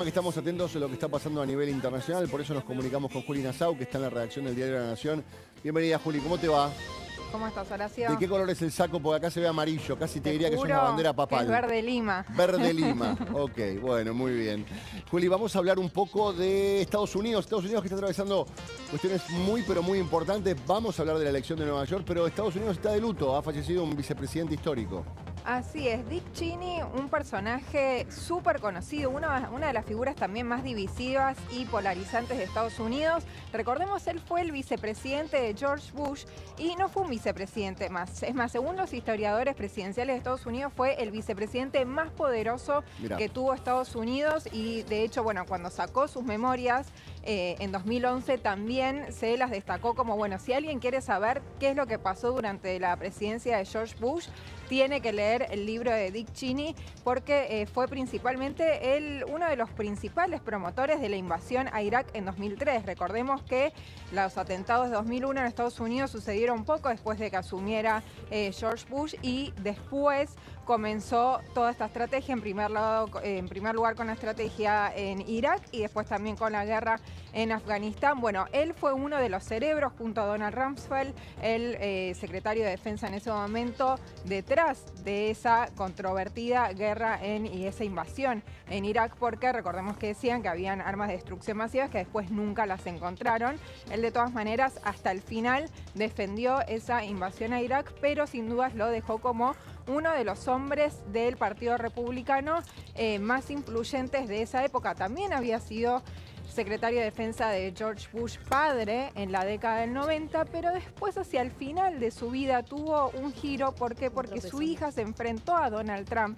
Que estamos atentos a lo que está pasando a nivel internacional, por eso nos comunicamos con Juli Nassau, que está en la redacción del Diario de la Nación. Bienvenida, Juli, ¿cómo te va? ¿Cómo estás, Horacio? ¿De qué color es el saco? Porque acá se ve amarillo, casi te diría que es una bandera papal. Es verde lima. Verde lima, ok, bueno, muy bien. Juli, vamos a hablar un poco de Estados Unidos que está atravesando cuestiones muy, pero muy importantes. Vamos a hablar de la elección de Nueva York, pero Estados Unidos está de luto, ha fallecido un vicepresidente histórico. Así es, Dick Cheney, un personaje súper conocido, una de las figuras también más divisivas y polarizantes de Estados Unidos. Recordemos, él fue el vicepresidente de George Bush y no fue un vicepresidente más. Es más, según los historiadores presidenciales de Estados Unidos, fue el vicepresidente más poderoso que tuvo Estados Unidos y de hecho, bueno, cuando sacó sus memorias en 2011 también se las destacó como, bueno, si alguien quiere saber qué es lo que pasó durante la presidencia de George Bush, tiene que leer el libro de Dick Cheney porque fue principalmente uno de los principales promotores de la invasión a Irak en 2003. Recordemos que los atentados de 2001 en Estados Unidos sucedieron poco después de que asumiera George Bush y después comenzó toda esta estrategia, en primer lugar con la estrategia en Irak y después también con la guerra en Afganistán. Bueno, él fue uno de los cerebros junto a Donald Rumsfeld, el secretario de Defensa en ese momento, detrás de esa controvertida guerra y esa invasión en Irak, porque recordemos que decían que habían armas de destrucción masiva que después nunca las encontraron. Él de todas maneras hasta el final defendió esa invasión a Irak, pero sin dudas lo dejó como uno de los hombres del Partido Republicano más influyentes de esa época. También había sido secretario de Defensa de George Bush padre en la década del 90, pero después hacia el final de su vida tuvo un giro. ¿Por qué? Porque su hija se enfrentó a Donald Trump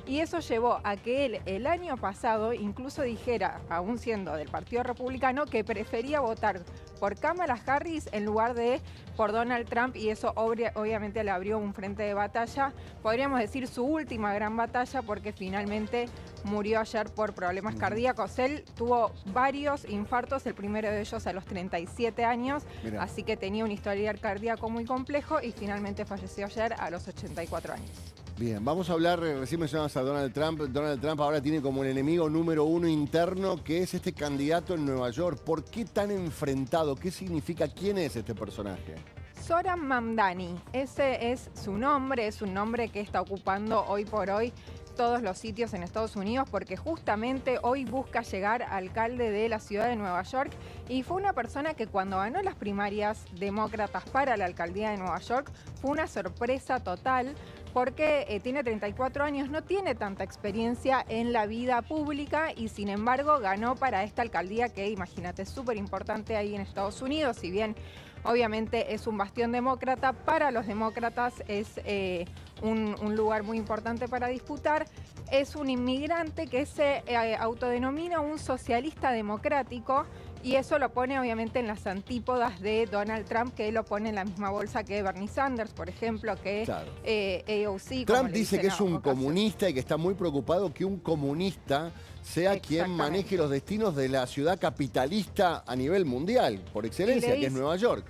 y eso llevó a que él el año pasado incluso dijera, aún siendo del Partido Republicano, que prefería votar por Kamala Harris en lugar de por Donald Trump, y eso obviamente le abrió un frente de batalla, podríamos decir su última gran batalla, porque finalmente murió ayer por problemas cardíacos. Él tuvo varios infartos, el primero de ellos a los 37 años, así que tenía un historial cardíaco muy complejo y finalmente falleció ayer a los 84 años. Bien, vamos a hablar, recién mencionabas a Donald Trump. Donald Trump ahora tiene como el enemigo número uno interno, que es este candidato en Nueva York. ¿Por qué tan enfrentado? ¿Qué significa? ¿Quién es este personaje? Zohran Mamdani, ese es su nombre, es un nombre que está ocupando hoy por hoy todos los sitios en Estados Unidos, porque justamente hoy busca llegar alcalde de la ciudad de Nueva York y fue una persona que cuando ganó las primarias demócratas para la alcaldía de Nueva York fue una sorpresa total, porque tiene 34 años, no tiene tanta experiencia en la vida pública y sin embargo ganó para esta alcaldía que, imagínate, es súper importante ahí en Estados Unidos. Si bien obviamente es un bastión demócrata, para los demócratas es un lugar muy importante para disputar. Es un inmigrante que se autodenomina un socialista democrático y eso lo pone obviamente en las antípodas de Donald Trump, que lo pone en la misma bolsa que Bernie Sanders, por ejemplo, que AOC. Trump dice que es un comunista y que está muy preocupado que un comunista sea quien maneje los destinos de la ciudad capitalista a nivel mundial, por excelencia, que es Nueva York.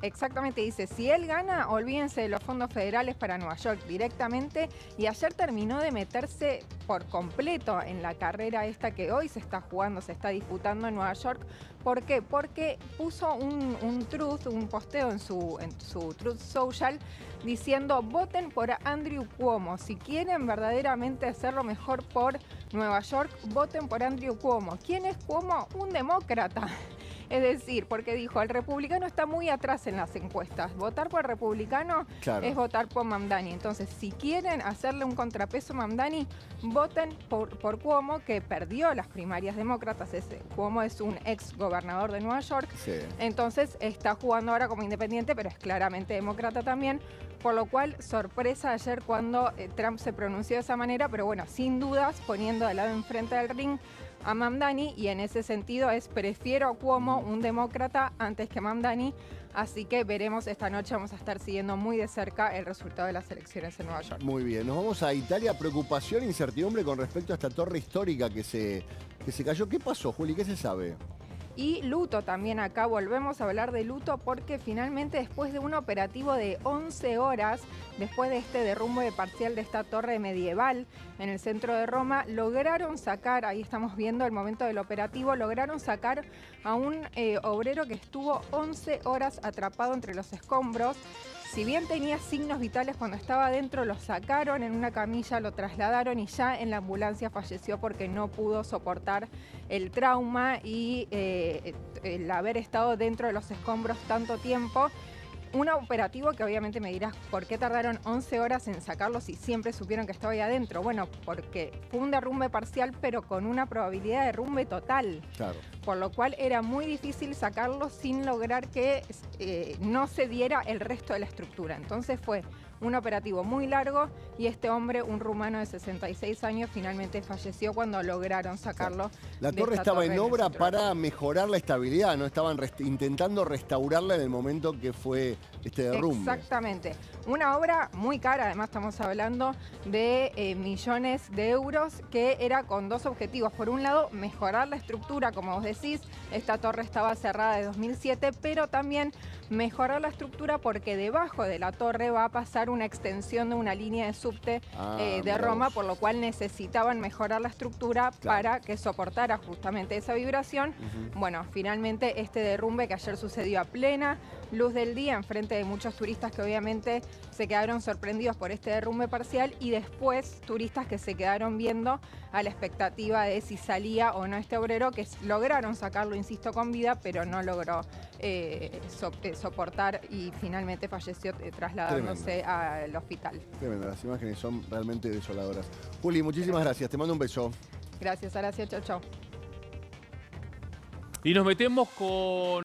Exactamente, dice, si él gana, olvídense de los fondos federales para Nueva York directamente. Y ayer terminó de meterse por completo en la carrera esta que hoy se está jugando, se está disputando en Nueva York. ¿Por qué? Porque puso un posteo en su Truth Social diciendo: voten por Andrew Cuomo. Si quieren verdaderamente hacerlo mejor por Nueva York, voten por Andrew Cuomo. ¿Quién es Cuomo? Un demócrata. Es decir, porque dijo, el republicano está muy atrás en las encuestas. Votar por el republicano es votar por Mamdani. Entonces, si quieren hacerle un contrapeso a Mamdani, voten por Cuomo, que perdió las primarias demócratas. Cuomo es un ex gobernador de Nueva York. Entonces, está jugando ahora como independiente, pero es claramente demócrata también. Por lo cual, sorpresa ayer cuando Trump se pronunció de esa manera, pero bueno, sin dudas, poniendo de lado enfrente del ring a Mamdani, y en ese sentido prefiero a Cuomo, un demócrata, antes que Mamdani. Así que veremos esta noche, vamos a estar siguiendo muy de cerca el resultado de las elecciones en Nueva York. Muy bien, nos vamos a Italia. Preocupación e incertidumbre con respecto a esta torre histórica que se cayó. ¿Qué pasó, Juli? ¿Qué se sabe? Y luto también acá, volvemos a hablar de luto porque finalmente después de un operativo de 11 horas, después de este derrumbe parcial de esta torre medieval en el centro de Roma, lograron sacar, ahí estamos viendo el momento del operativo, lograron sacar a un obrero que estuvo 11 horas atrapado entre los escombros. Si bien tenía signos vitales cuando estaba adentro, lo sacaron en una camilla, lo trasladaron y ya en la ambulancia falleció porque no pudo soportar el trauma y el haber estado dentro de los escombros tanto tiempo. Un operativo que obviamente me dirás, ¿por qué tardaron 11 horas en sacarlo si siempre supieron que estaba ahí adentro? Bueno, porque fue un derrumbe parcial, pero con una probabilidad de derrumbe total. Claro. Por lo cual era muy difícil sacarlo sin lograr que no se diera el resto de la estructura. Entonces fue un operativo muy largo y este hombre, un rumano de 66 años, finalmente falleció cuando lograron sacarlo. La torre estaba en obra para mejorar la estabilidad, ¿no? Estaban intentando restaurarla en el momento que fue este derrumbe. Exactamente. Una obra muy cara, además estamos hablando de millones de euros, que era con dos objetivos. Por un lado, mejorar la estructura, como vos decís, esta torre estaba cerrada de 2007, pero también mejorar la estructura porque debajo de la torre va a pasar una extensión de una línea de subte de Roma, por lo cual necesitaban mejorar la estructura para que soportara justamente esa vibración. Bueno, finalmente este derrumbe que ayer sucedió a plena luz del día, enfrente de muchos turistas que obviamente se quedaron sorprendidos por este derrumbe parcial y después turistas que se quedaron viendo a la expectativa de si salía o no este obrero, que lograron sacarlo, insisto, con vida, pero no logró soportar y finalmente falleció trasladándose al hospital. Tremendo, las imágenes son realmente desoladoras. Juli, muchísimas gracias, te mando un beso. Gracias, Horacio, chau, chau. Y nos metemos con